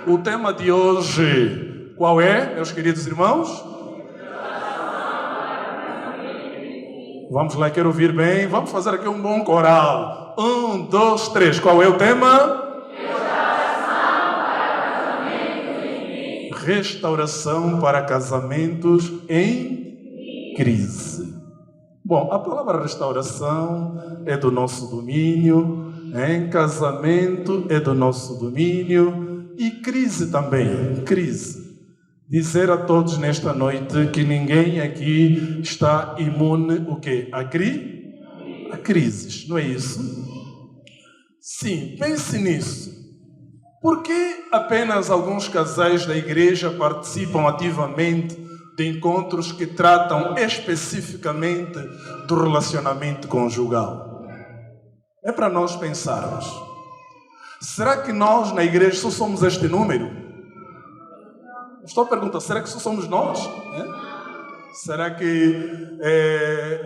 O tema de hoje, qual é, meus queridos irmãos? Vamos lá, quero ouvir bem. Vamos fazer aqui um bom coral. 1, 2, 3. Qual é o tema? Restauração para casamentos em crise. Bom, a palavra restauração é do nosso domínio, casamento é do nosso domínio e crise também, crise. Dizer a todos nesta noite que ninguém aqui está imune o quê? A crises, não é isso? Sim, pense nisso. Por que apenas alguns casais da igreja participam ativamente de encontros que tratam especificamente do relacionamento conjugal? É para nós pensarmos. Será que nós na igreja só somos este número? Estou a perguntar, será que só somos nós? Será que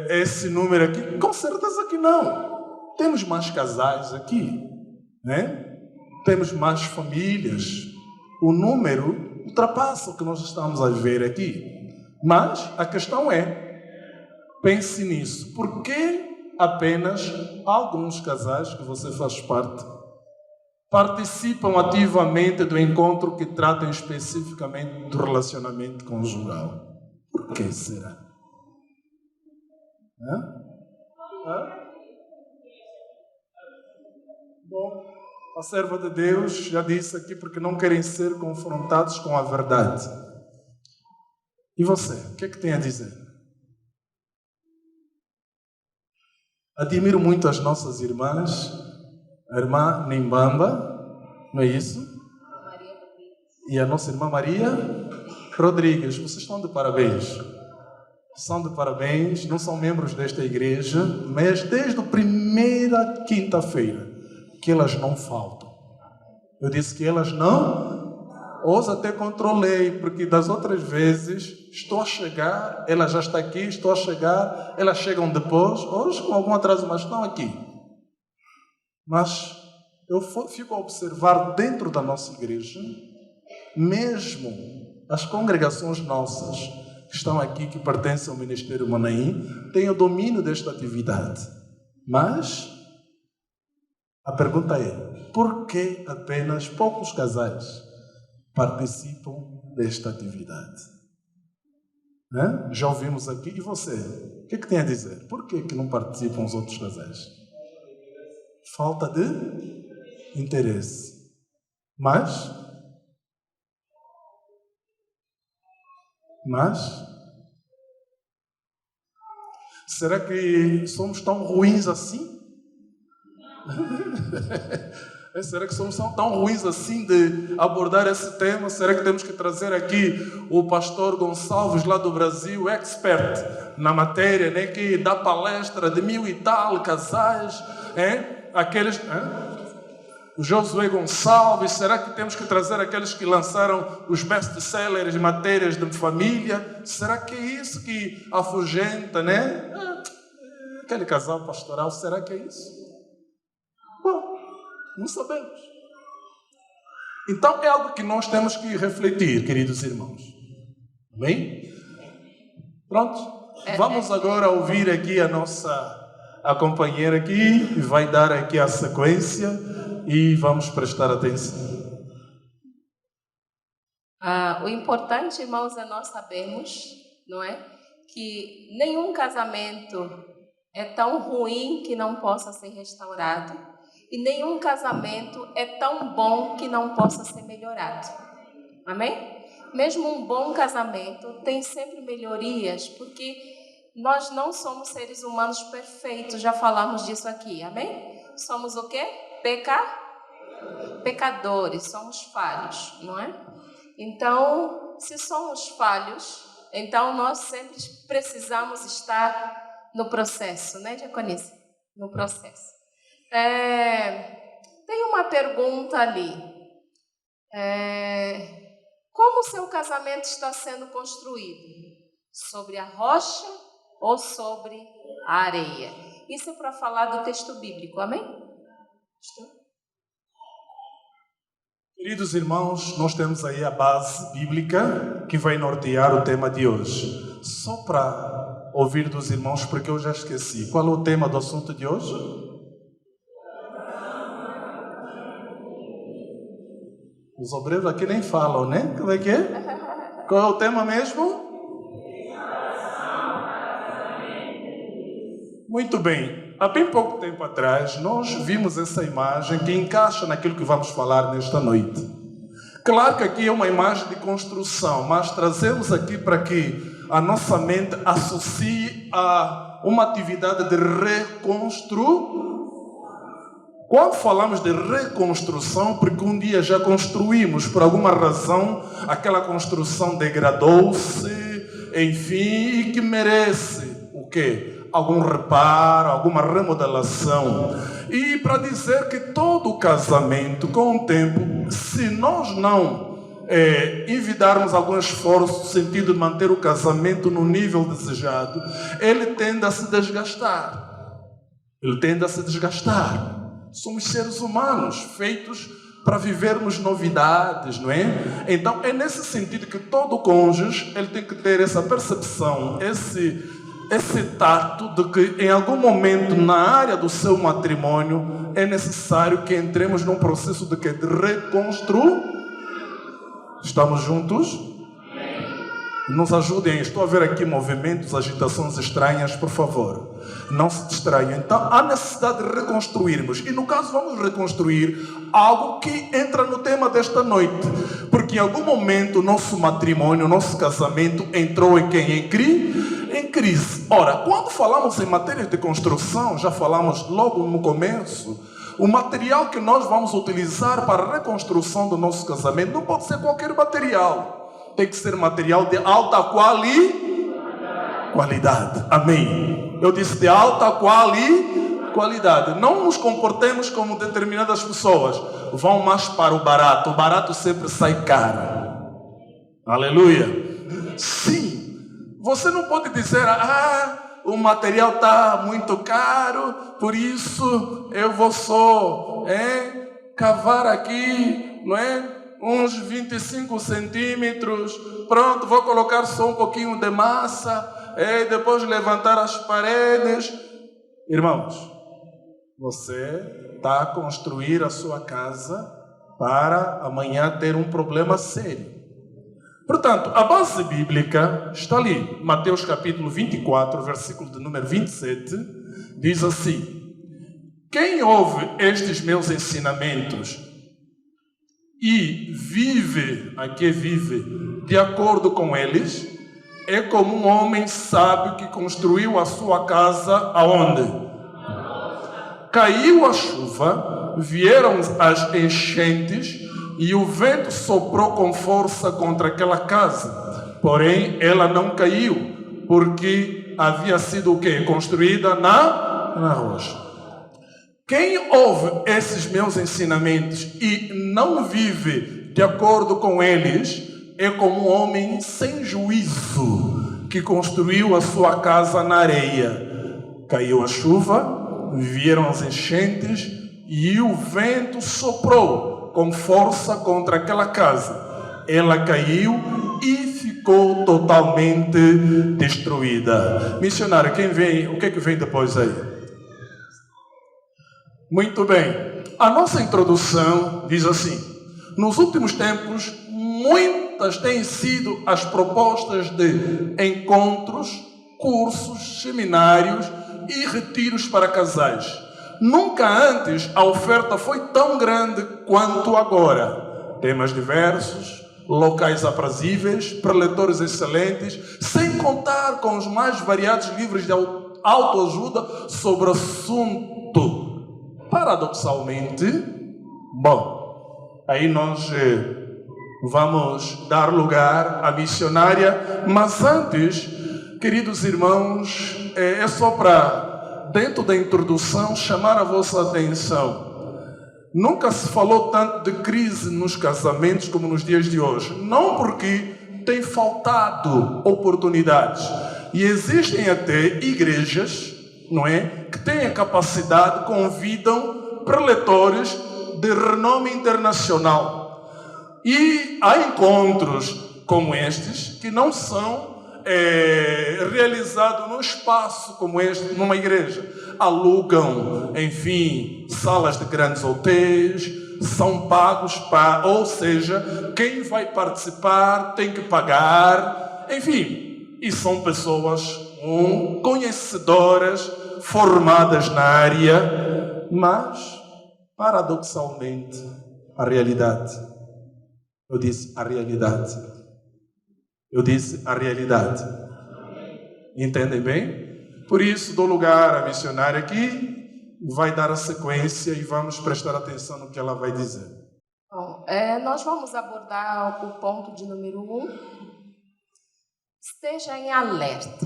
esse número aqui? Com certeza que não. Temos mais casais aqui, né? Temos mais famílias. O número ultrapassa o que nós estamos a ver aqui. Mas a questão é, pense nisso. Por que apenas alguns casais que você faz parte participam ativamente do encontro que tratam especificamente do relacionamento conjugal? Por que será? Bom, a serva de Deus já disse aqui porque não querem ser confrontados com a verdade. E você, o que é que tem a dizer? Admiro muito as nossas irmãs, a irmã Nimbamba, não é isso? E a nossa irmã Maria Rodrigues. Vocês estão de parabéns. São de parabéns, não são membros desta igreja, mas desde a primeira quinta-feira que elas não faltam. Eu disse que elas não, hoje até controlei, porque das outras vezes estou a chegar, ela já está aqui, estou a chegar, elas chegam depois, hoje com algum atraso, mas estão aqui. Mas eu fico a observar dentro da nossa igreja, mesmo as congregações nossas que estão aqui, que pertencem ao Ministério Manaim, têm o domínio desta atividade. Mas a pergunta é, por que apenas poucos casais participam desta atividade? Já ouvimos aqui. E você? O que é que tem a dizer? Por que não participam os outros casais? Falta de interesse. Mas será que somos tão ruins assim? Será que somos tão ruins assim de abordar esse tema? Será que temos que trazer aqui o pastor Gonçalves lá do Brasil, expert na matéria, né, que dá palestra de 1000 e tal casais, aqueles... O Josué Gonçalves, será que temos que trazer aqueles que lançaram os best-sellers de matérias de família? Será que é isso que afugenta, né? Aquele casal pastoral, será que é isso? Bom, não sabemos. Então é algo que nós temos que refletir, queridos irmãos. Bem? Pronto? Vamos agora ouvir aqui a companheira aqui, vai dar aqui a sequência e vamos prestar atenção. O importante, irmãos, é nós sabermos, não é? Que nenhum casamento é tão ruim que não possa ser restaurado e nenhum casamento é tão bom que não possa ser melhorado. Amém? Mesmo um bom casamento tem sempre melhorias, porque nós não somos seres humanos perfeitos, já falamos disso aqui, amém? Somos o quê? Pecadores, somos falhos, não é? Então, se somos falhos, então nós sempre precisamos estar no processo, né, Diaconisa? No processo. Tem uma pergunta ali. Como o seu casamento está sendo construído? Sobre a rocha ou sobre a areia? Isso é para falar do texto bíblico, amém? Queridos irmãos, nós temos aí a base bíblica que vai nortear o tema de hoje. Só para ouvir dos irmãos, porque eu já esqueci. Qual é o tema do assunto de hoje? Os obreiros aqui nem falam, né? Como é que é? Qual é o tema mesmo? Muito bem. Há bem pouco tempo atrás, nós vimos essa imagem que encaixa naquilo que vamos falar nesta noite. Claro que aqui é uma imagem de construção, mas trazemos aqui para que a nossa mente associe a uma atividade de reconstrução. Quando falamos de reconstrução, porque um dia já construímos, por alguma razão, aquela construção degradou-se, enfim, e que merece o quê? Algum reparo, alguma remodelação. E para dizer que todo casamento, com o tempo, se nós não envidarmos algum esforço no sentido de manter o casamento no nível desejado, ele tende a se desgastar. Somos seres humanos, feitos para vivermos novidades, não é? Então, é nesse sentido que todo cônjuge ele tem que ter essa percepção, esse tato de que em algum momento na área do seu matrimônio é necessário que entremos num processo de reconstrução. Estamos juntos? Nos ajudem. Estou a ver aqui movimentos, agitações estranhas, por favor. Não se distraiam. Então, há necessidade de reconstruirmos. E no caso, vamos reconstruir algo que entra no tema desta noite. Porque em algum momento o nosso matrimônio, o nosso casamento entrou em quem? Em crise. Ora, quando falamos em matéria de construção, já falamos logo no começo, o material que nós vamos utilizar para a reconstrução do nosso casamento não pode ser qualquer material. Tem que ser material de alta qualidade. Amém. Eu disse de alta qualidade. Não nos comportemos como determinadas pessoas. Vão mais para o barato. O barato sempre sai caro. Aleluia. Sim. Você não pode dizer, o material está muito caro, por isso eu vou só cavar aqui, não é? Uns 25 centímetros, pronto, vou colocar só um pouquinho de massa, depois levantar as paredes. Irmãos, você está a construir a sua casa para amanhã ter um problema sério. Portanto, a base bíblica está ali. Mateus capítulo 24, versículo de número 27, diz assim: quem ouve estes meus ensinamentos e vive de acordo com eles, é como um homem sábio que construiu a sua casa aonde? Caiu a chuva, vieram as enchentes, e o vento soprou com força contra aquela casa, porém ela não caiu, porque havia sido o quê? Construída na rocha. Quem ouve esses meus ensinamentos e não vive de acordo com eles, é como um homem sem juízo, que construiu a sua casa na areia. Caiu a chuva, vieram as enchentes, e o vento soprou com força contra aquela casa. Ela caiu e ficou totalmente destruída. Missionário, quem vem? O que é que vem depois aí? Muito bem. A nossa introdução diz assim: nos últimos tempos, muitas têm sido as propostas de encontros, cursos, seminários e retiros para casais. Nunca antes a oferta foi tão grande quanto agora. Temas diversos, locais aprazíveis, preletores excelentes, sem contar com os mais variados livros de autoajuda sobre o assunto. Paradoxalmente, aí nós vamos dar lugar à missionária, mas antes, queridos irmãos, é só para, dentro da introdução, chamar a vossa atenção. Nunca se falou tanto de crise nos casamentos como nos dias de hoje. Não porque tem faltado oportunidades. E existem até igrejas, não é, que têm a capacidade, convidam preletores de renome internacional. E há encontros como estes que não são realizados num espaço como este, numa igreja. Alugam, enfim, salas de grandes hotéis, são pagos para, ou seja, quem vai participar tem que pagar, enfim, e são pessoas conhecedoras, formadas na área, mas, paradoxalmente, a realidade. Eu disse a realidade. Entendem bem? Por isso, dou lugar à missionária aqui, vai dar a sequência e vamos prestar atenção no que ela vai dizer. Bom, nós vamos abordar o ponto de número 1. Esteja em alerta.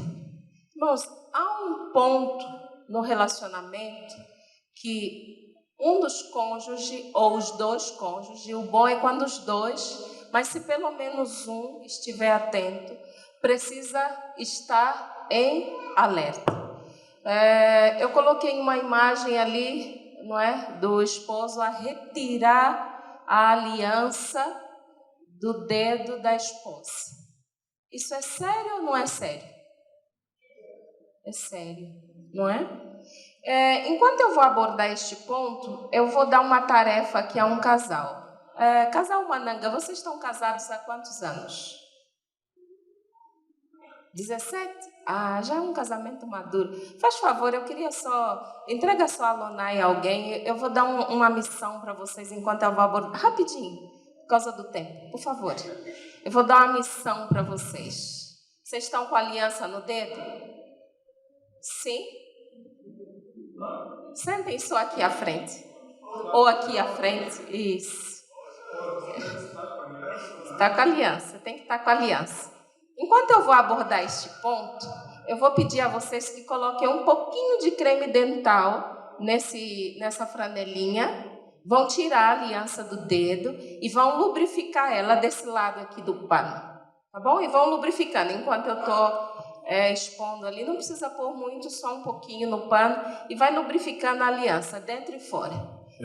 Irmãos, há um ponto no relacionamento que um dos cônjuges, ou os dois cônjuges, o bom é quando os dois, mas se pelo menos um estiver atento, precisa estar em alerta. Eu coloquei uma imagem ali, não é, do esposo a retirar a aliança do dedo da esposa. Isso é sério ou não é sério? É sério, não é? Enquanto eu vou abordar este ponto, eu vou dar uma tarefa aqui a um casal. Casal Mananga, vocês estão casados há quantos anos? 17? Já é um casamento maduro. Faz favor, eu queria entrega só a Lonai a alguém. Eu vou dar uma missão para vocês enquanto eu vou abordar. Rapidinho, por causa do tempo, por favor. Eu vou dar uma missão para vocês. Vocês estão com a aliança no dedo? Sim? Sentem só aqui à frente. Ou aqui à frente. Isso. Está com a aliança, tem que estar com a aliança. Enquanto eu vou abordar este ponto, eu vou pedir a vocês que coloquem um pouquinho de creme dental nessa franelinha. Vão tirar a aliança do dedo e vão lubrificar ela desse lado aqui do pano. Tá bom? E vão lubrificando. Enquanto eu estou expondo ali, não precisa pôr muito, só um pouquinho no pano. E vai lubrificando a aliança, dentro e fora.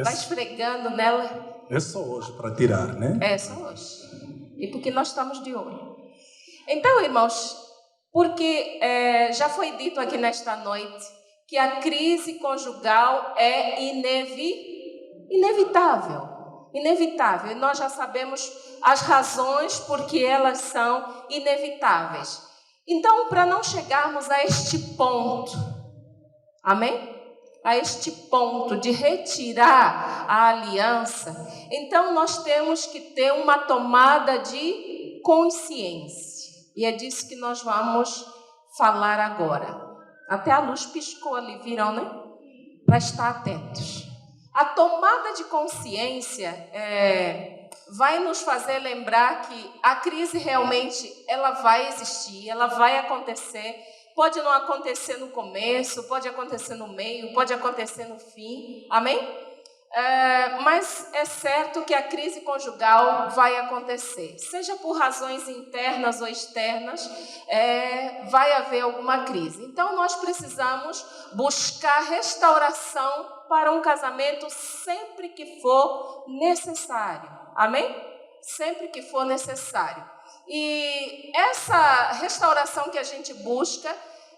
Vai esfregando nela. É só hoje para tirar, né? É só hoje. E porque nós estamos de olho. Então, irmãos, porque já foi dito aqui nesta noite que a crise conjugal é inevitável. E nós já sabemos as razões por que elas são inevitáveis. Então, para não chegarmos a este ponto, amém? A este ponto de retirar a aliança, então nós temos que ter uma tomada de consciência. E é disso que nós vamos falar agora. Até a luz piscou ali, viram, né? Para estar atentos. A tomada de consciência vai nos fazer lembrar que a crise realmente ela vai existir, ela vai acontecer. Pode não acontecer no começo, pode acontecer no meio, pode acontecer no fim. Amém? Mas é certo que a crise conjugal vai acontecer. Seja por razões internas ou externas, vai haver alguma crise. Então, nós precisamos buscar restauração para um casamento sempre que for necessário. Amém? Sempre que for necessário. E essa restauração que a gente busca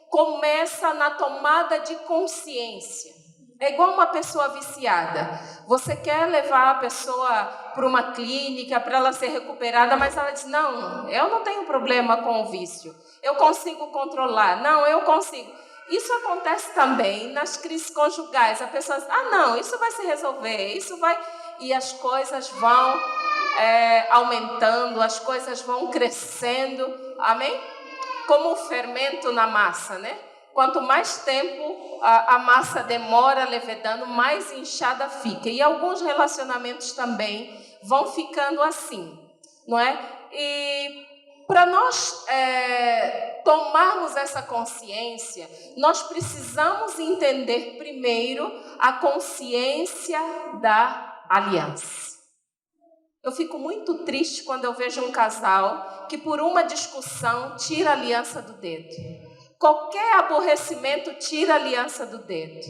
começa na tomada de consciência. É igual uma pessoa viciada. Você quer levar a pessoa para uma clínica, para ela ser recuperada, mas ela diz, não, eu não tenho problema com o vício. Eu consigo controlar. Não, eu consigo. Isso acontece também nas crises conjugais. A pessoa diz, não, isso vai se resolver, isso vai... E as coisas vão aumentando, as coisas vão crescendo. Amém? Como o fermento na massa, né? Quanto mais tempo a massa demora levedando, mais inchada fica. E alguns relacionamentos também vão ficando assim, não é? E para nós tomarmos essa consciência, nós precisamos entender primeiro a consciência da aliança. Eu fico muito triste quando eu vejo um casal que por uma discussão tira a aliança do dedo. Qualquer aborrecimento tira a aliança do dedo.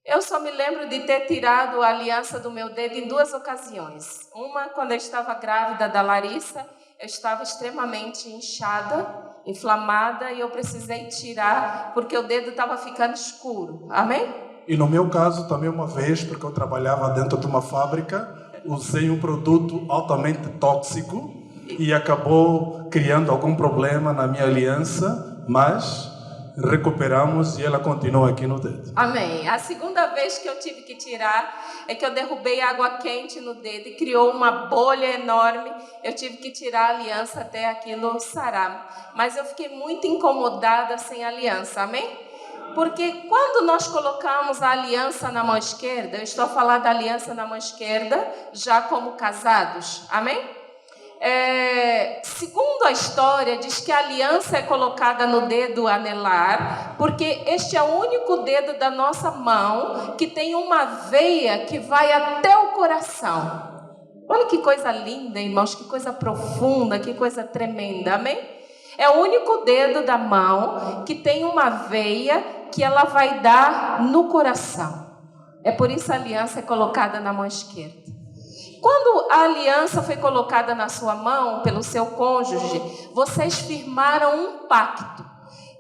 Eu só me lembro de ter tirado a aliança do meu dedo em 2 ocasiões. Uma, quando eu estava grávida da Larissa, eu estava extremamente inchada, inflamada, e eu precisei tirar, porque o dedo estava ficando escuro. Amém? E no meu caso, também uma vez, porque eu trabalhava dentro de uma fábrica, usei um produto altamente tóxico e acabou criando algum problema na minha aliança, mas recuperamos e ela continua aqui no dedo. Amém. A segunda vez que eu tive que tirar é que eu derrubei água quente no dedo e criou uma bolha enorme. Eu tive que tirar a aliança até aquilo sarar. Mas eu fiquei muito incomodada sem aliança. Amém? Porque quando nós colocamos a aliança na mão esquerda, eu estou a falar da aliança na mão esquerda, já como casados. Amém? Segundo a história, diz que a aliança é colocada no dedo anelar, porque este é o único dedo da nossa mão que tem uma veia que vai até o coração. Olha que coisa linda, irmãos, que coisa profunda, que coisa tremenda, amém? É o único dedo da mão que tem uma veia que ela vai dar no coração. É por isso a aliança é colocada na mão esquerda. Quando a aliança foi colocada na sua mão pelo seu cônjuge, vocês firmaram um pacto.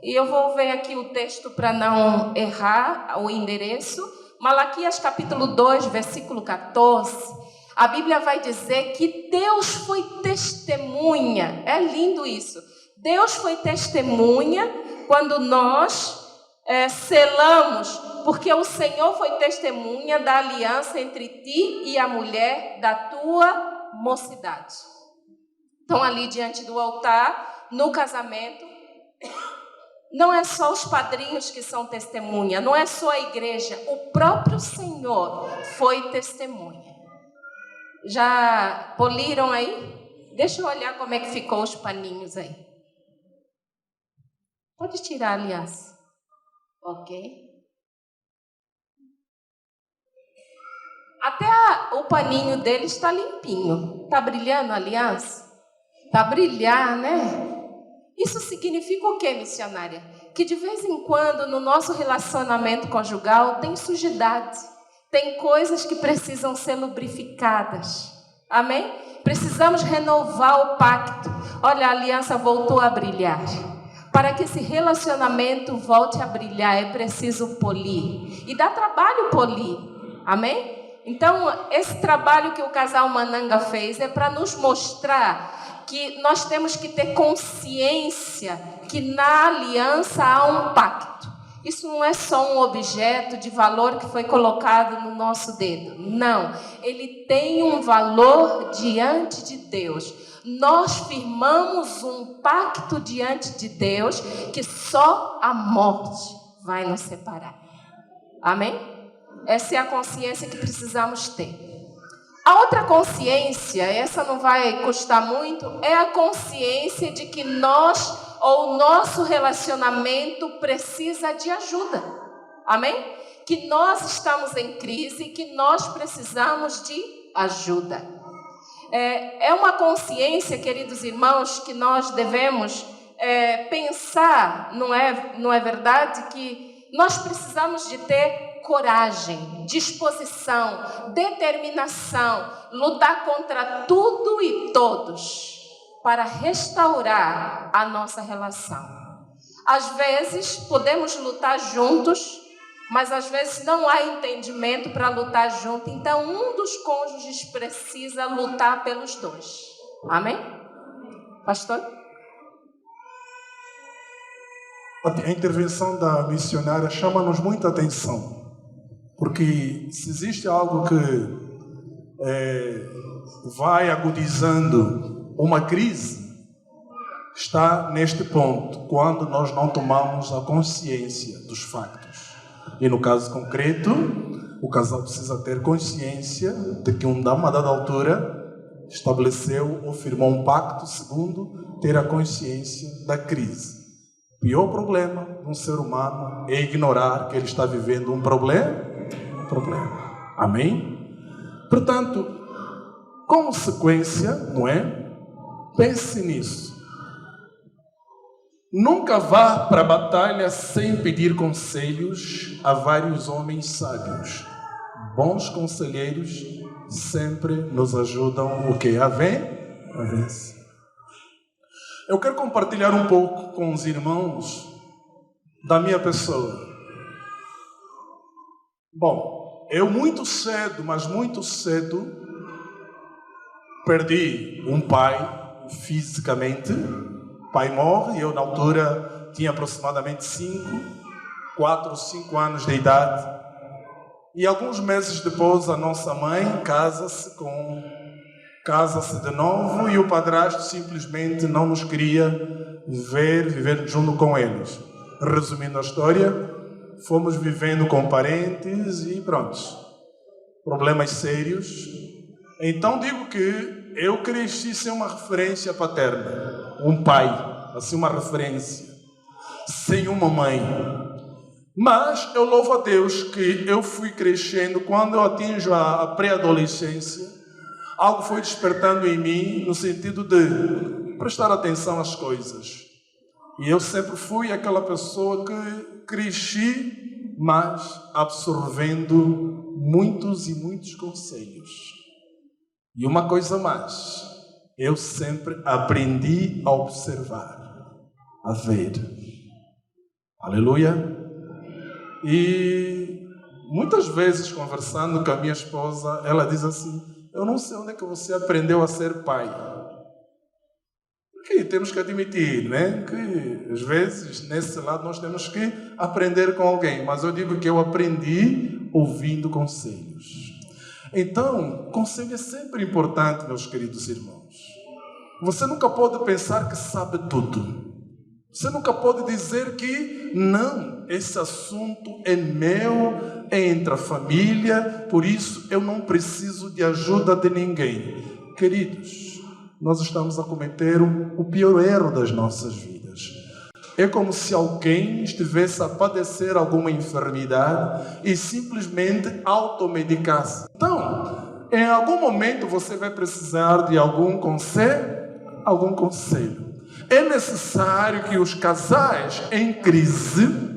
E eu vou ver aqui o texto para não errar o endereço. Malaquias capítulo 2, versículo 14. A Bíblia vai dizer que Deus foi testemunha. É lindo isso. Deus foi testemunha quando nós selamos, porque o Senhor foi testemunha da aliança entre ti e a mulher da tua mocidade. Então, ali diante do altar, no casamento, não é só os padrinhos que são testemunha, não é só a igreja, o próprio Senhor foi testemunha. Já poliram aí? Deixa eu olhar como é que ficou os paninhos aí. Pode tirar a aliança. Ok? Até o paninho dele está limpinho. Está brilhando a aliança? Está a brilhar, né? Isso significa o quê, missionária? Que de vez em quando no nosso relacionamento conjugal tem sujidade. Tem coisas que precisam ser lubrificadas. Amém? Precisamos renovar o pacto. Olha, a aliança voltou a brilhar. Para que esse relacionamento volte a brilhar, é preciso polir. E dá trabalho polir. Amém? Então, esse trabalho que o casal Mananga fez é para nos mostrar que nós temos que ter consciência que na aliança há um pacto. Isso não é só um objeto de valor que foi colocado no nosso dedo. Não, ele tem um valor diante de Deus. Nós firmamos um pacto diante de Deus que só a morte vai nos separar. Amém? Essa é a consciência que precisamos ter. A outra consciência, essa não vai custar muito, é a consciência de que nós ou o nosso relacionamento precisa de ajuda. Amém? Que nós estamos em crise e que nós precisamos de ajuda. É uma consciência, queridos irmãos, que nós devemos pensar, não é verdade? Que nós precisamos de ter coragem, disposição, determinação, lutar contra tudo e todos para restaurar a nossa relação. Às vezes podemos lutar juntos, mas às vezes não há entendimento para lutar junto. Então um dos cônjuges precisa lutar pelos dois. Amém? Pastor? A intervenção da missionária chama-nos muita atenção. Porque se existe algo que vai agudizando uma crise, está neste ponto, quando nós não tomamos a consciência dos factos. E no caso concreto, o casal precisa ter consciência de que uma dada altura estabeleceu ou firmou um pacto, segundo, ter a consciência da crise. O pior problema de um ser humano é ignorar que ele está vivendo um problema. Amém? Portanto, consequência, não é? Pense nisso. Nunca vá para a batalha sem pedir conselhos a vários homens sábios. Bons conselheiros sempre nos ajudam o que? A vencer. Eu quero compartilhar um pouco com os irmãos da minha pessoa. Bom, eu muito cedo, mas muito cedo, perdi um pai fisicamente. O pai morre e eu na altura tinha aproximadamente 4 ou 5 anos de idade. E alguns meses depois a nossa mãe casa-se de novo e o padrasto simplesmente não nos queria viver junto com eles. Resumindo a história, fomos vivendo com parentes e pronto. Problemas sérios. Então digo que eu cresci sem uma referência paterna. Um pai, assim uma referência. Sem uma mãe. Mas eu louvo a Deus que eu fui crescendo. Quando eu atinjo a pré-adolescência, algo foi despertando em mim no sentido de prestar atenção às coisas. E eu sempre fui aquela pessoa que cresci, mas absorvendo muitos e muitos conselhos. E uma coisa mais, eu sempre aprendi a observar, a ver. Aleluia! E muitas vezes, conversando com a minha esposa, ela diz assim: eu não sei onde é que você aprendeu a ser pai. Porque temos que admitir, né? Que às vezes, nesse lado, nós temos que aprender com alguém. Mas eu digo que eu aprendi ouvindo conselhos. Então, conselho é sempre importante, meus queridos irmãos. Você nunca pode pensar que sabe tudo. Você nunca pode dizer que não, esse assunto é meu, é entre a família, por isso eu não preciso de ajuda de ninguém. Queridos, nós estamos a cometer o pior erro das nossas vidas. É como se alguém estivesse a padecer alguma enfermidade e simplesmente automedicasse. Então, em algum momento você vai precisar de algum conselho. É necessário que os casais em crise,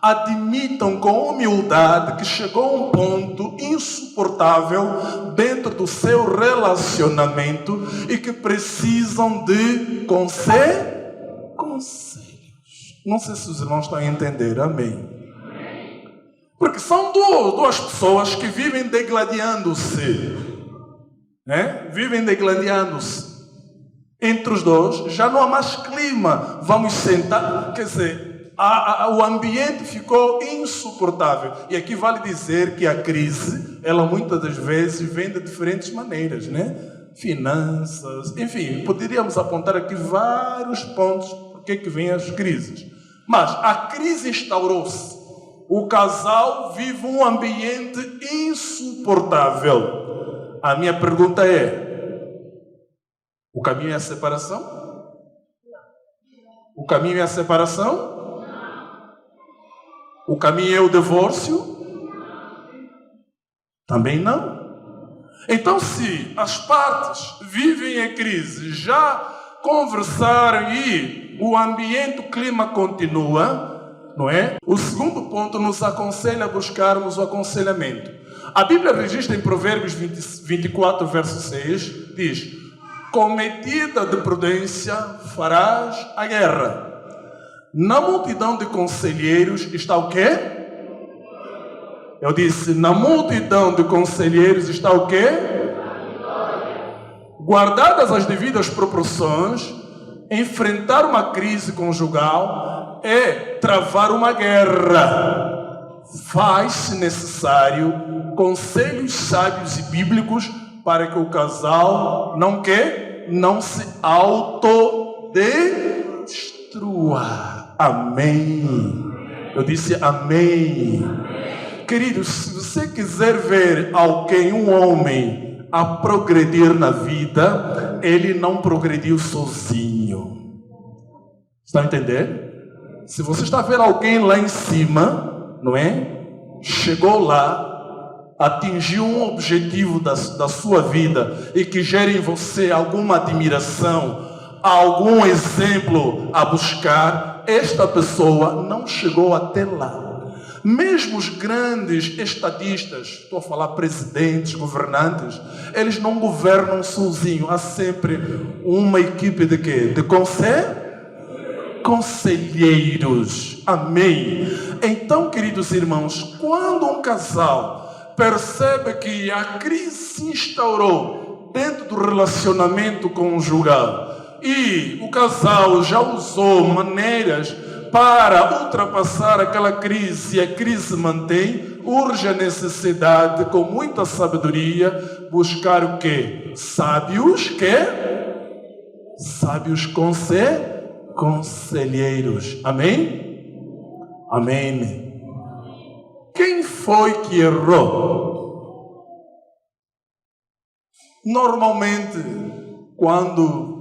admitam com humildade que chegou a um ponto insuportável dentro do seu relacionamento e que precisam de conselhos. Não sei se os irmãos estão a entender, amém? Porque são duas pessoas que vivem degladiando-se, vivem degladiando-se. Entre os dois, já não há mais clima. Vamos sentar, quer dizer, o ambiente ficou insuportável. E aqui vale dizer que a crise, ela muitas das vezes vem de diferentes maneiras, Finanças, enfim, poderíamos apontar aqui vários pontos por que vêm as crises. Mas a crise instaurou-se. O casal vive um ambiente insuportável. A minha pergunta é: o caminho é a separação? O caminho é a separação? O caminho é o divórcio? Também não. Então, se as partes vivem em crise, já conversaram e o ambiente, o clima continua, não é? O segundo ponto nos aconselha a buscarmos o aconselhamento. A Bíblia registra em Provérbios 24, verso 6, diz: com medida de prudência farás a guerra. Na multidão de conselheiros está o quê? Eu disse, na multidão de conselheiros está o quê? Guardadas as devidas proporções, enfrentar uma crise conjugal é travar uma guerra. Faz-se necessário conselhos sábios e bíblicos para que o casal não se autodestrua. Amém. Eu disse amém. Queridos, se você quiser ver alguém, um homem, a progredir na vida, ele não progrediu sozinho. Está a entender? Se você está a ver alguém lá em cima, não é? Chegou lá, atingiu um objetivo da sua vida e que gera em você alguma admiração, algum exemplo a buscar, esta pessoa não chegou até lá. Mesmo os grandes estadistas, estou a falar presidentes, governantes, eles não governam sozinhos. Há sempre uma equipe de quê? De conselheiros. Amém. Então, queridos irmãos, quando um casal percebe que a crise se instaurou dentro do relacionamento conjugal e o casal já usou maneiras para ultrapassar aquela crise e a crise mantém, urge a necessidade, com muita sabedoria, buscar o quê? Sábios conselheiros. Amém? Amém. Quem foi que errou? Normalmente, quando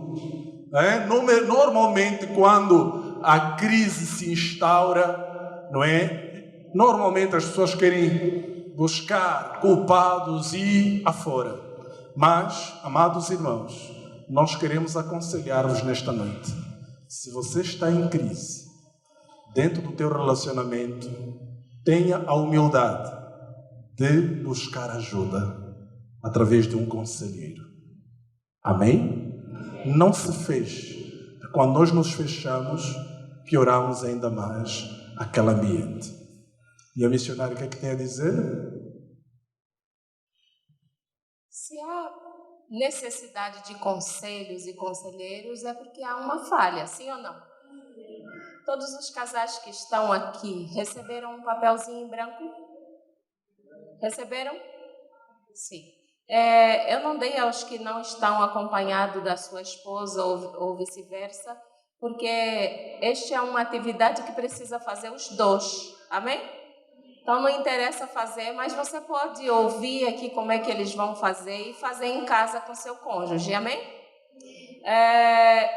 a crise se instaura, não é? Normalmente as pessoas querem buscar culpados e afora. Mas, amados irmãos, nós queremos aconselhar-vos nesta noite. Se você está em crise, dentro do teu relacionamento, tenha a humildade de buscar ajuda através de um conselheiro. Amém? Não se feche. Quando nós nos fechamos, pioramos ainda mais aquele ambiente. E a missionária, o que é que tem a dizer? Se há necessidade de conselhos e conselheiros, é porque há uma falha, sim ou não? Todos os casais que estão aqui receberam um papelzinho em branco? Receberam? Sim. Eu não dei aos que não estão acompanhados da sua esposa ou vice-versa, porque esta é uma atividade que precisa fazer os dois. Amém? Então não interessa fazer, mas você pode ouvir aqui como é que eles vão fazer e fazer em casa com seu cônjuge. Amém?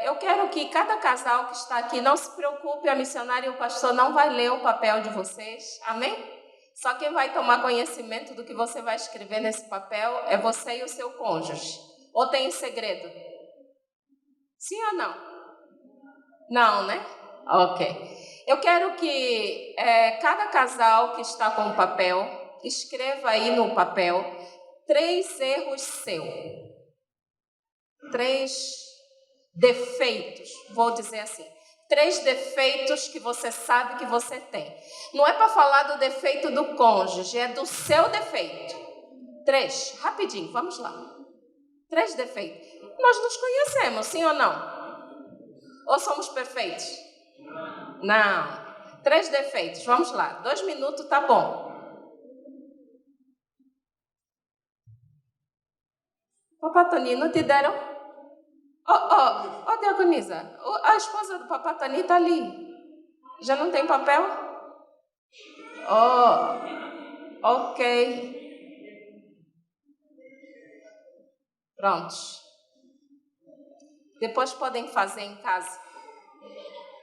Eu quero que cada casal que está aqui não se preocupe, a missionária e o pastor não vai ler o papel de vocês. Amém? Só quem vai tomar conhecimento do que você vai escrever nesse papel é você e o seu cônjuge. Ou tem segredo? Sim ou não? Não, né? Ok. Eu quero que cada casal que está com o papel, escreva aí no papel 3 erros seus. 3 defeitos, vou dizer assim. 3 defeitos que você sabe que você tem. Não é para falar do defeito do cônjuge, é do seu defeito. 3, rapidinho, vamos lá. 3 defeitos. Nós nos conhecemos, sim ou não? Ou somos perfeitos? Não. 3 defeitos, vamos lá. 2 minutos, tá bom. Papá Toninho, não te deram? Oh, Diaconisa, a esposa do Papá Toninho está ali. Já não tem papel? Ok. Prontos. Depois podem fazer em casa.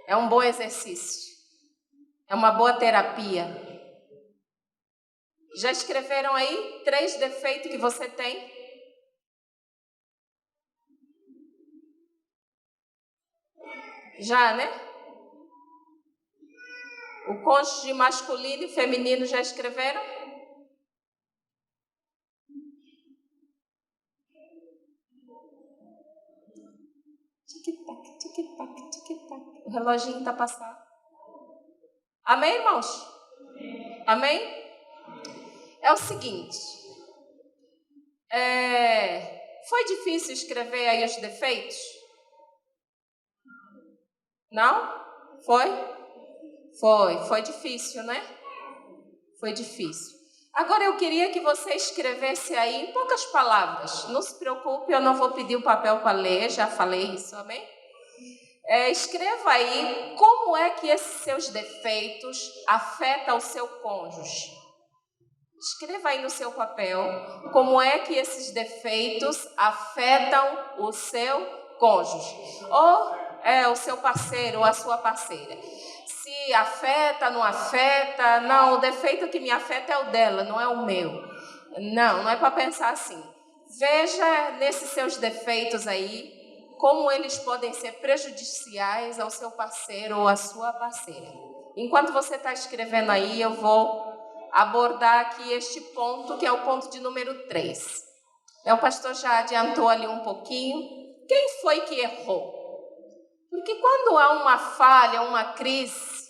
É um bom exercício. É uma boa terapia. Já escreveram aí 3 defeitos que você tem? Já, né? O cônjuge masculino e feminino já escreveram? Tic-tac, tic-tac, tic-tac. O reloginho está passando. Amém, irmãos? Amém? É o seguinte. Foi difícil escrever aí os defeitos? Não? Foi difícil, né? Foi difícil. Agora eu queria que você escrevesse aí em poucas palavras. Não se preocupe, eu não vou pedir o papel para ler, já falei isso, amém? Escreva aí como é que esses seus defeitos afetam o seu cônjuge. Escreva aí no seu papel como é que esses defeitos afetam o seu cônjuge. Ou o seu parceiro ou a sua parceira. Se afeta, não afeta. Não, o defeito que me afeta é o dela, não é o meu. Não é para pensar assim. Veja nesses seus defeitos aí como eles podem ser prejudiciais ao seu parceiro ou à sua parceira. Enquanto você está escrevendo aí, eu vou abordar aqui este ponto, que é o ponto de número 3. O pastor já adiantou ali um pouquinho. Quem foi que errou? Porque quando há uma falha, uma crise,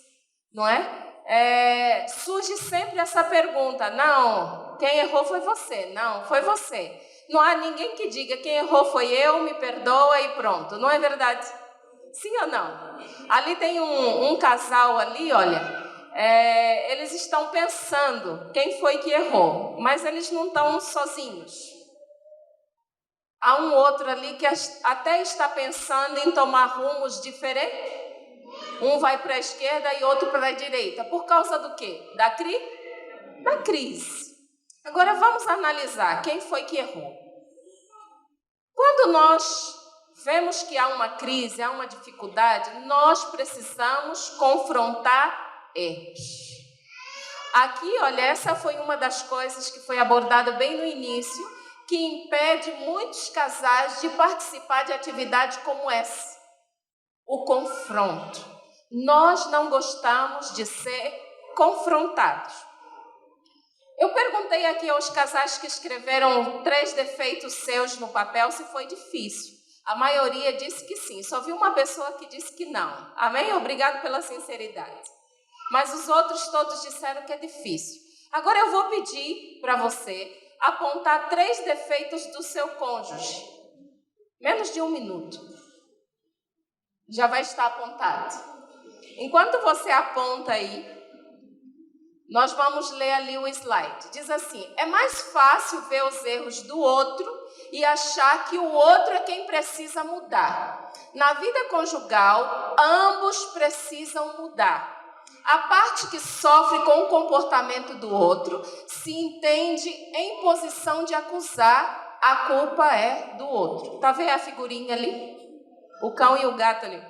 não é? Surge sempre essa pergunta: não, quem errou foi você. Não, foi você. Não há ninguém que diga: quem errou foi eu, me perdoa e pronto. Não é verdade? Sim ou não? Ali tem um casal ali, olha, eles estão pensando quem foi que errou, mas eles não estão sozinhos. Há um outro ali que até está pensando em tomar rumos diferentes. Um vai para a esquerda e outro para a direita. Por causa do quê? Da crise. Agora vamos analisar quem foi que errou. Quando nós vemos que há uma crise, há uma dificuldade, nós precisamos confrontar erros. Aqui, olha, essa foi uma das coisas que foi abordada bem no início, que impede muitos casais de participar de atividades como essa. O confronto. Nós não gostamos de ser confrontados. Eu perguntei aqui aos casais que escreveram 3 defeitos seus no papel se foi difícil. A maioria disse que sim. Só vi uma pessoa que disse que não. Amém? Obrigado pela sinceridade. Mas os outros todos disseram que é difícil. Agora eu vou pedir para você apontar 3 defeitos do seu cônjuge. Menos de 1 minuto. Já vai estar apontado. Enquanto você aponta aí, nós vamos ler ali o slide. Diz assim: é mais fácil ver os erros do outro e achar que o outro é quem precisa mudar. Na vida conjugal, ambos precisam mudar. A parte que sofre com o comportamento do outro se entende em posição de acusar, a culpa é do outro. Tá vendo a figurinha ali? O cão e o gato ali.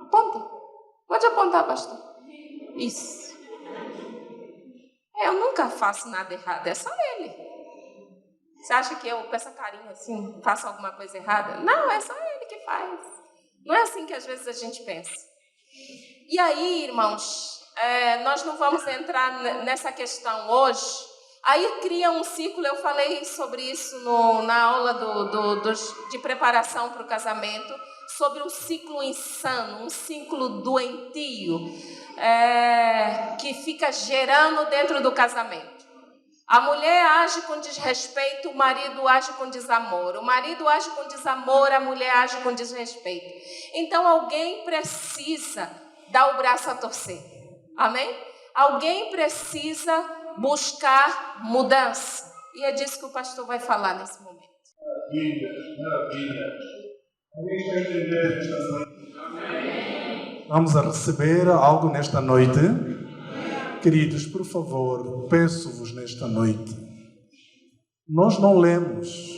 Aponta. Pode apontar, pastor. Isso. Eu nunca faço nada errado, é só ele. Você acha que eu, com essa carinha assim, faço alguma coisa errada? Não, é só ele que faz. Não é assim que às vezes a gente pensa. E aí, irmãos, nós não vamos entrar nessa questão hoje. Aí cria um ciclo, eu falei sobre isso na aula de preparação para o casamento, sobre um ciclo insano, um ciclo doentio, que fica gerando dentro do casamento. A mulher age com desrespeito, o marido age com desamor. O marido age com desamor, a mulher age com desrespeito. Então alguém precisa dar o braço a torcer. Amém? Alguém precisa buscar mudança. E é disso que o pastor vai falar nesse momento. Maravilha. Alguém está entendendo esta noite? Amém. Vamos a receber algo nesta noite. Queridos, por favor, peço-vos nesta noite. Nós não lemos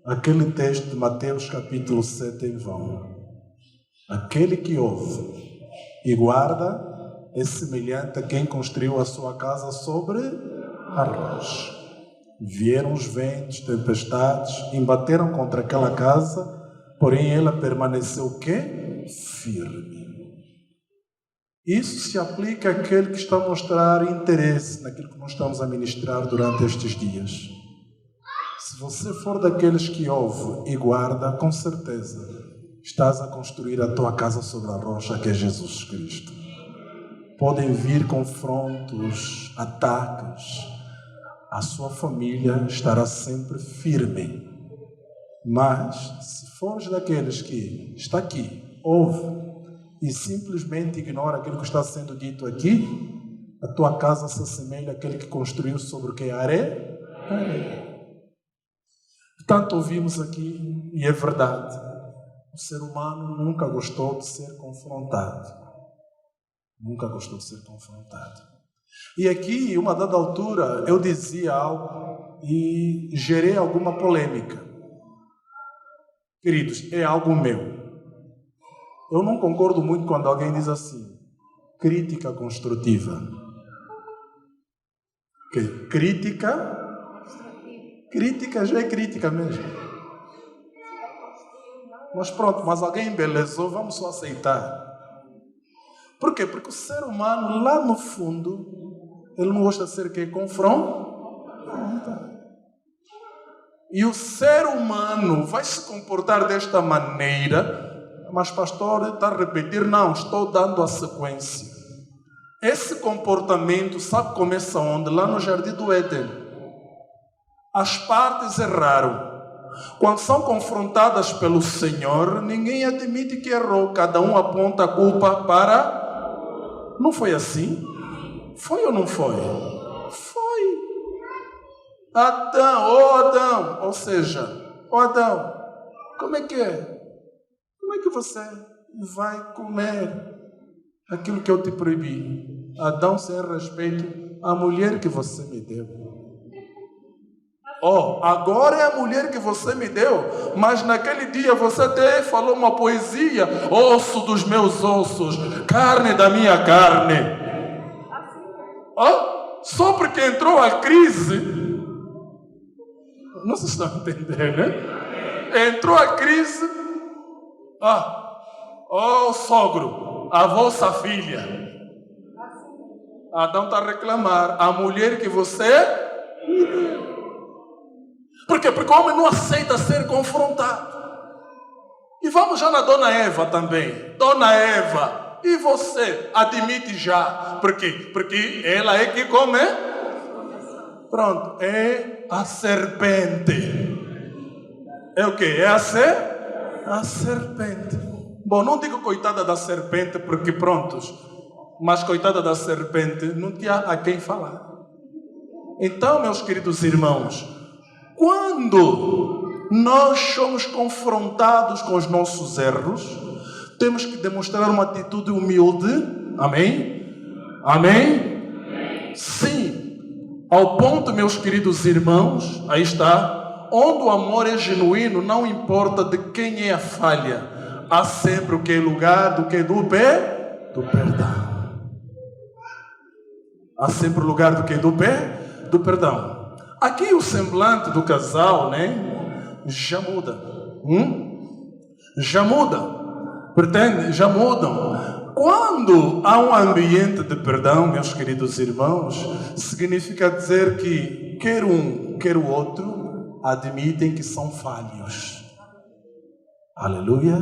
aquele texto de Mateus capítulo 7 em vão. Aquele que ouve e guarda é semelhante a quem construiu a sua casa sobre a rocha. Vieram os ventos, tempestades, embateram contra aquela casa, porém ela permaneceu o quê? Firme. Isso se aplica àquele que está a mostrar interesse naquilo que nós estamos a ministrar durante estes dias. Se você for daqueles que ouve e guarda, com certeza estás a construir a tua casa sobre a rocha, que é Jesus Cristo. Podem vir confrontos, ataques. A sua família estará sempre firme. Mas, se fores daqueles que está aqui, ouve e simplesmente ignora aquilo que está sendo dito aqui, a tua casa se assemelha àquele que construiu sobre o que? Areia? Tanto ouvimos aqui, e é verdade, o ser humano nunca gostou de ser confrontado. Nunca gostou de ser confrontado. E aqui, uma dada altura, eu dizia algo e gerei alguma polêmica. Queridos, é algo meu. Eu não concordo muito quando alguém diz assim, crítica construtiva. Okay. Crítica já é crítica mesmo. Mas pronto, mas alguém embelezou, vamos só aceitar. Por quê? Porque o ser humano, lá no fundo, ele não gosta de ser que confrontado. E o ser humano vai se comportar desta maneira. Mas pastor, está a repetir? Não, estou dando a sequência. Esse comportamento, sabe, começa onde? Lá no Jardim do Éden. As partes erraram. Quando são confrontadas pelo Senhor, ninguém admite que errou. Cada um aponta a culpa para... Não foi assim? Foi ou não foi? Foi. Adão, ou seja, Adão, como é que é? Como é que você vai comer aquilo que eu te proibi? Adão, sem respeito à mulher que você me deu. Agora é a mulher que você me deu, mas naquele dia você até falou uma poesia: osso dos meus ossos, carne da minha carne. Só porque entrou a crise, não se estão entendendo, né? Entrou a crise, sogro, a vossa filha. Adão está a reclamar, a mulher que você me deu. Por quê? Porque o homem não aceita ser confrontado. E vamos já na Dona Eva também. Dona Eva, e você admite já? Por quê? Porque ela é que come. Pronto, é a serpente. É o quê? É a serpente. Bom, não digo coitada da serpente, porque prontos, mas coitada da serpente, não tinha a quem falar. Então, meus queridos irmãos, quando nós somos confrontados com os nossos erros, temos que demonstrar uma atitude humilde. Amém? Amém? Sim. Ao ponto, meus queridos irmãos, aí está, onde o amor é genuíno, não importa de quem é a falha, há sempre o que é lugar do perdão. Há sempre o lugar do perdão. Aqui o semblante do casal, né, já muda. Já muda. Pretende? Já mudam. Quando há um ambiente de perdão, meus queridos irmãos, significa dizer que quer um, quer o outro admitem que são falhos. Aleluia.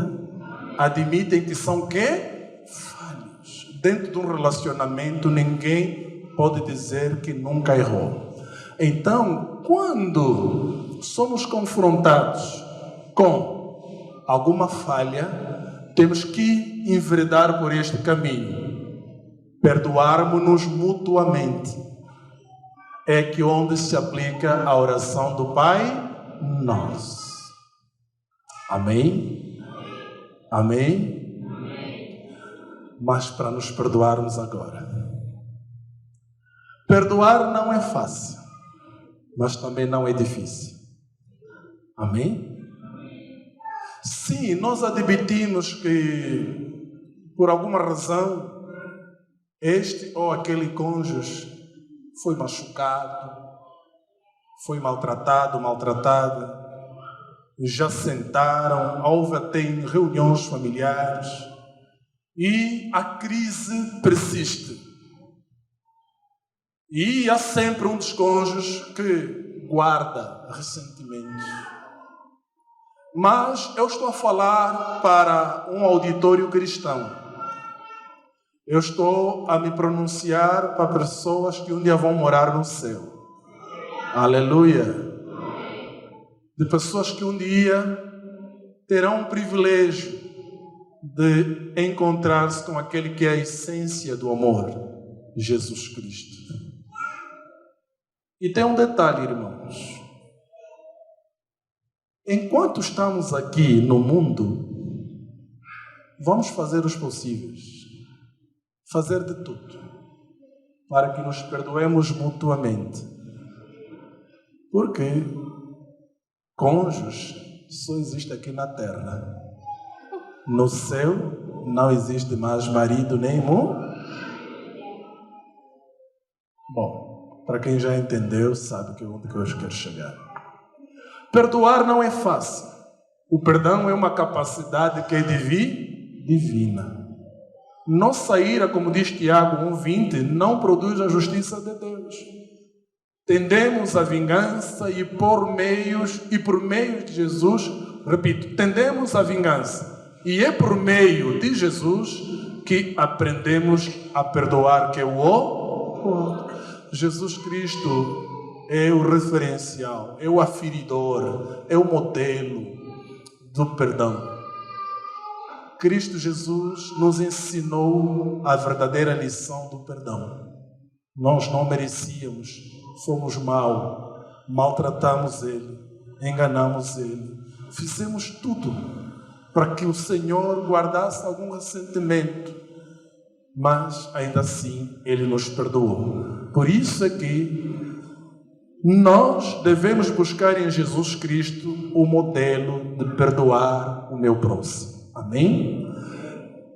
Admitem que são quê? Falhos. Dentro de um relacionamento, ninguém pode dizer que nunca errou. Então, quando somos confrontados com alguma falha, temos que enveredar por este caminho. Perdoarmos-nos mutuamente. É que onde se aplica a oração do Pai Nosso. Amém? Amém? Mas para nos perdoarmos agora. Perdoar não é fácil, mas também não é difícil. Amém? Sim, nós admitimos que, por alguma razão, este ou aquele cônjuge foi machucado, foi maltratado, maltratada, já sentaram, houve até reuniões familiares e a crise persiste. E há sempre um dos cônjuges que guarda ressentimentos. Mas eu estou a falar para um auditório cristão. Eu estou a me pronunciar para pessoas que um dia vão morar no céu. Aleluia. De pessoas que um dia terão o privilégio de encontrar-se com aquele que é a essência do amor, Jesus Cristo. E tem um detalhe, irmãos. Enquanto estamos aqui no mundo, vamos fazer os possíveis, fazer de tudo, para que nos perdoemos mutuamente. Porque cônjuge só existe aqui na terra. No céu não existe mais marido nem mulher. Bom, para quem já entendeu, sabe onde que eu quero chegar. Perdoar não é fácil. O perdão é uma capacidade que é divina. Nossa ira, como diz Tiago 1,20, não produz a justiça de Deus. Tendemos à vingança e por meio de Jesus, repito, tendemos à vingança. E é por meio de Jesus que aprendemos a perdoar, que é o outro. Jesus Cristo é o referencial, é o aferidor, é o modelo do perdão. Cristo Jesus nos ensinou a verdadeira lição do perdão. Nós não merecíamos, fomos maus, maltratamos Ele, enganamos Ele, fizemos tudo para que o Senhor guardasse algum ressentimento, mas ainda assim Ele nos perdoou. Por isso é que nós devemos buscar em Jesus Cristo o modelo de perdoar o meu próximo. Amém?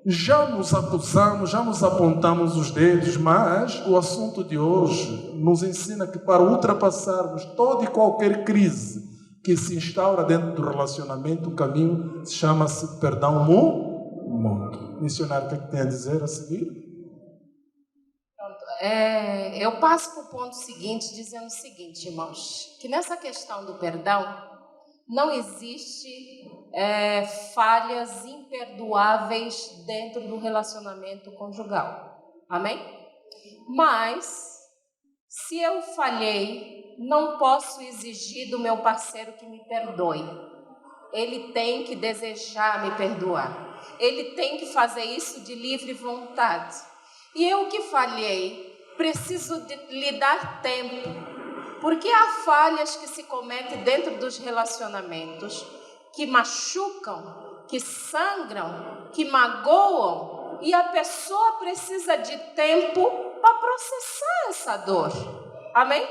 Já nos acusamos, já nos apontamos os dedos, mas o assunto de hoje nos ensina que para ultrapassarmos toda e qualquer crise que se instaura dentro do relacionamento, o caminho chama-se perdão mútuo. Missionário, o que é que tem a dizer a seguir? Eu passo para o ponto seguinte, dizendo o seguinte, irmãos, que nessa questão do perdão, não existe falhas imperdoáveis dentro do relacionamento conjugal. Amém? Mas, se eu falhei, não posso exigir do meu parceiro que me perdoe. Ele tem que desejar me perdoar. Ele tem que fazer isso de livre vontade. E eu que falhei, preciso lhe dar tempo. Porque há falhas que se cometem dentro dos relacionamentos, que machucam, que sangram, que magoam, e a pessoa precisa de tempo para processar essa dor. Amém?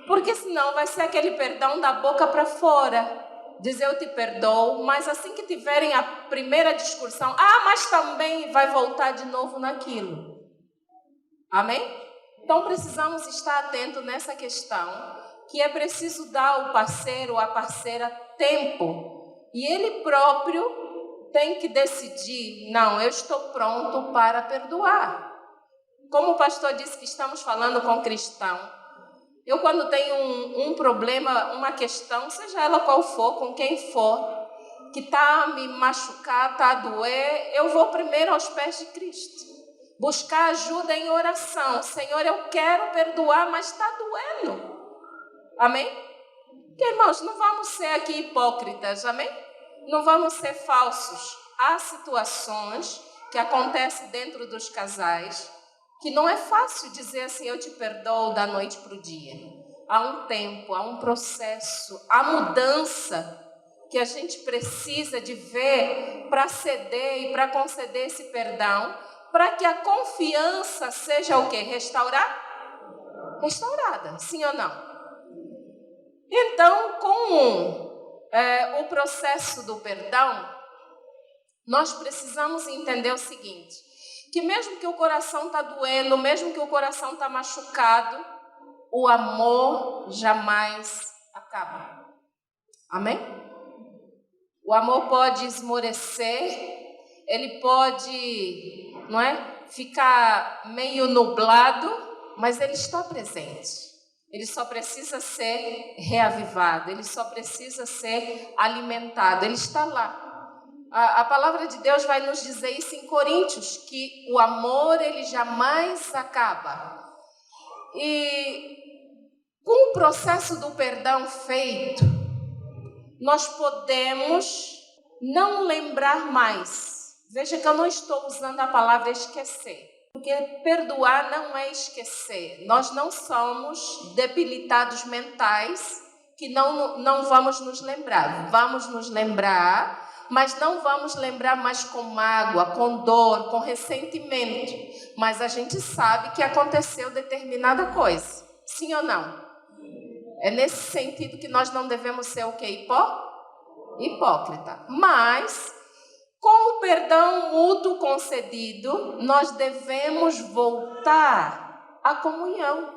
Porque senão vai ser aquele perdão da boca para fora. Dizer eu te perdoo, mas assim que tiverem a primeira discussão, mas também vai voltar de novo naquilo. Amém? Então, precisamos estar atentos nessa questão, que é preciso dar ao parceiro ou à parceira tempo. E ele próprio tem que decidir, não, eu estou pronto para perdoar. Como o pastor disse que estamos falando com cristão, eu quando tenho um problema, uma questão, seja ela qual for, com quem for, que está a me machucar, está a doer, eu vou primeiro aos pés de Cristo. Buscar ajuda em oração. Senhor, eu quero perdoar, mas está doendo. Amém? Porque, irmãos, não vamos ser aqui hipócritas, amém? Não vamos ser falsos. Há situações que acontecem dentro dos casais que não é fácil dizer assim, eu te perdoo da noite para o dia. Há um tempo, há um processo, há mudança que a gente precisa de ver para ceder e para conceder esse perdão, para que a confiança seja o quê? Restaurada, sim ou não? Então, com o processo do perdão, nós precisamos entender o seguinte, que mesmo que o coração está doendo, mesmo que o coração está machucado, o amor jamais acaba. Amém? O amor pode esmorecer, ele pode, ficar meio nublado, mas ele está presente. Ele só precisa ser reavivado, ele só precisa ser alimentado, ele está lá. A palavra de Deus vai nos dizer isso em Coríntios, que o amor ele jamais acaba. E com o processo do perdão feito, nós podemos não lembrar mais. Veja que eu não estou usando a palavra esquecer, porque perdoar não é esquecer. Nós não somos debilitados mentais que não vamos nos lembrar. Vamos nos lembrar, mas não vamos lembrar mais com mágoa, com dor, com ressentimento. Mas a gente sabe que aconteceu determinada coisa. Sim ou não? É nesse sentido que nós não devemos ser o quê? Hipócrita. Mas, com o perdão mútuo concedido, nós devemos voltar à comunhão.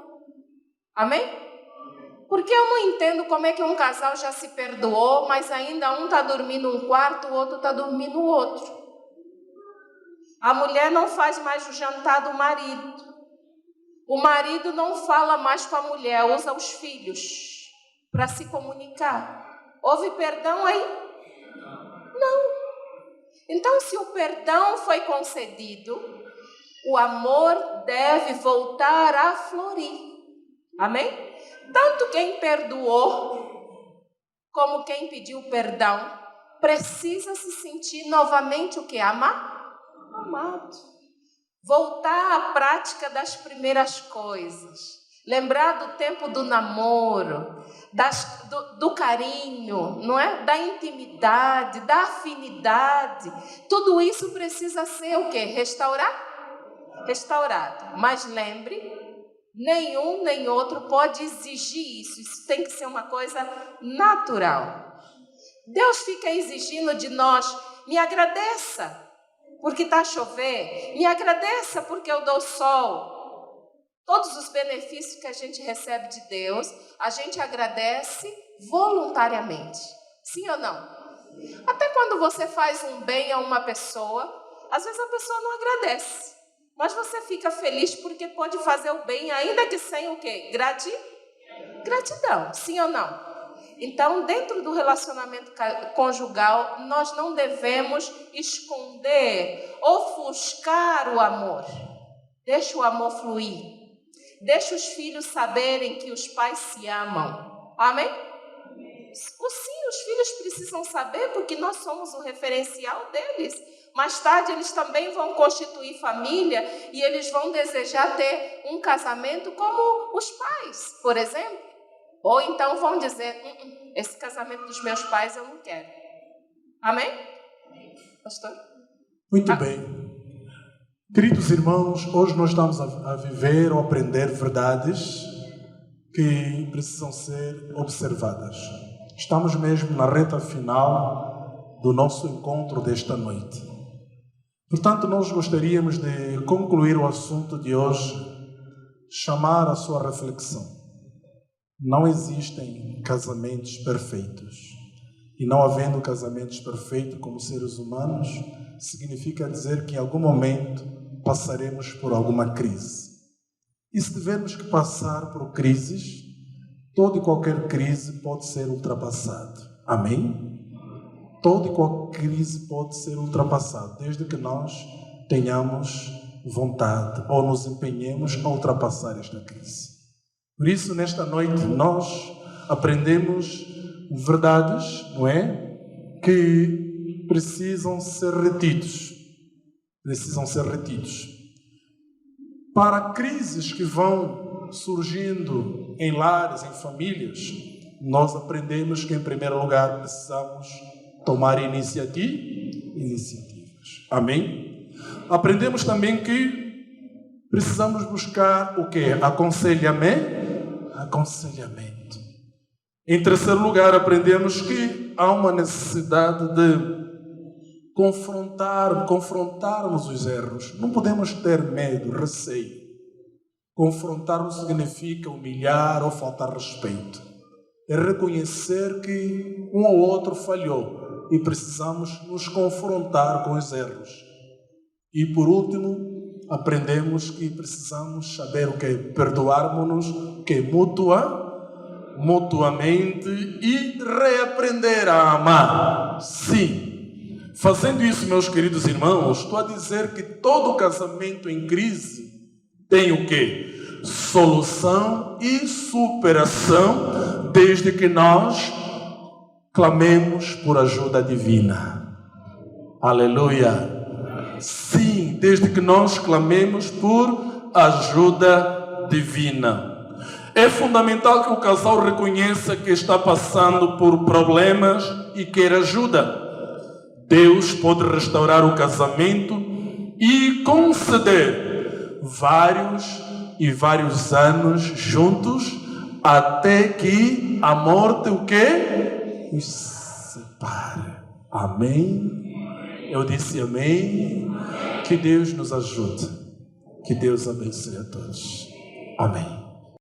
Amém? Porque eu não entendo como é que um casal já se perdoou, mas ainda um está dormindo num quarto, o outro está dormindo no outro. A mulher não faz mais o jantar do marido. O marido não fala mais com a mulher, usa os filhos para se comunicar. Houve perdão aí? Não. Então, se o perdão foi concedido, o amor deve voltar a florir. Amém? Tanto quem perdoou, como quem pediu perdão, precisa se sentir novamente o que? Amado. Voltar à prática das primeiras coisas. Lembrar do tempo do namoro, do carinho, não é? Da intimidade, da afinidade. Tudo isso precisa ser o quê? Restaurado. Mas lembre, nenhum nem outro pode exigir isso. Isso tem que ser uma coisa natural. Deus fica exigindo de nós, me agradeça porque está a chover, me agradeça porque eu dou sol. Todos os benefícios que a gente recebe de Deus, a gente agradece voluntariamente. Sim ou não? Até quando você faz um bem a uma pessoa, às vezes a pessoa não agradece. Mas você fica feliz porque pode fazer o bem, ainda que sem o quê? Gratidão. Sim ou não? Então, dentro do relacionamento conjugal, nós não devemos esconder, ofuscar o amor. Deixa o amor fluir. Deixa os filhos saberem que os pais se amam. Amém? Sim, os filhos precisam saber porque nós somos o referencial deles. Mais tarde eles também vão constituir família e eles vão desejar ter um casamento como os pais, por exemplo. Ou então vão dizer, esse casamento dos meus pais eu não quero. Amém? Pastor? Muito bem. Queridos irmãos, hoje nós estamos a viver ou aprender verdades que precisam ser observadas. Estamos mesmo na reta final do nosso encontro desta noite. Portanto, nós gostaríamos de concluir o assunto de hoje, chamar a sua reflexão. Não existem casamentos perfeitos. E não havendo casamentos perfeitos como seres humanos, significa dizer que em algum momento passaremos por alguma crise. E se tivermos que passar por crises, toda e qualquer crise pode ser ultrapassada. Amém? Toda e qualquer crise pode ser ultrapassada, desde que nós tenhamos vontade ou nos empenhemos a ultrapassar esta crise. Por isso, nesta noite, nós aprendemos verdades, não é? Que precisam ser retidos. Para crises que vão surgindo em lares, em famílias, nós aprendemos que, em primeiro lugar, precisamos tomar iniciativas. Amém? Aprendemos também que precisamos buscar o quê? Aconselhamento. Em terceiro lugar, aprendemos que há uma necessidade de confrontarmos os erros. Não podemos ter medo, receio. Confrontar não significa humilhar ou faltar respeito. É reconhecer que um ou outro falhou e precisamos nos confrontar com os erros. E por último, aprendemos que precisamos saber o que é perdoarmos-nos, que é mutuamente e reaprender a amar. Sim. Fazendo isso, meus queridos irmãos, estou a dizer que todo casamento em crise tem o quê? Solução e superação, desde que nós clamemos por ajuda divina. Aleluia. Sim, desde que nós clamemos por ajuda divina. É fundamental que o casal reconheça que está passando por problemas e queira ajuda. Deus pode restaurar o casamento e conceder vários anos juntos, até que a morte o quê? Os separe. Amém? Eu disse amém. Que Deus nos ajude. Que Deus abençoe a todos. Amém.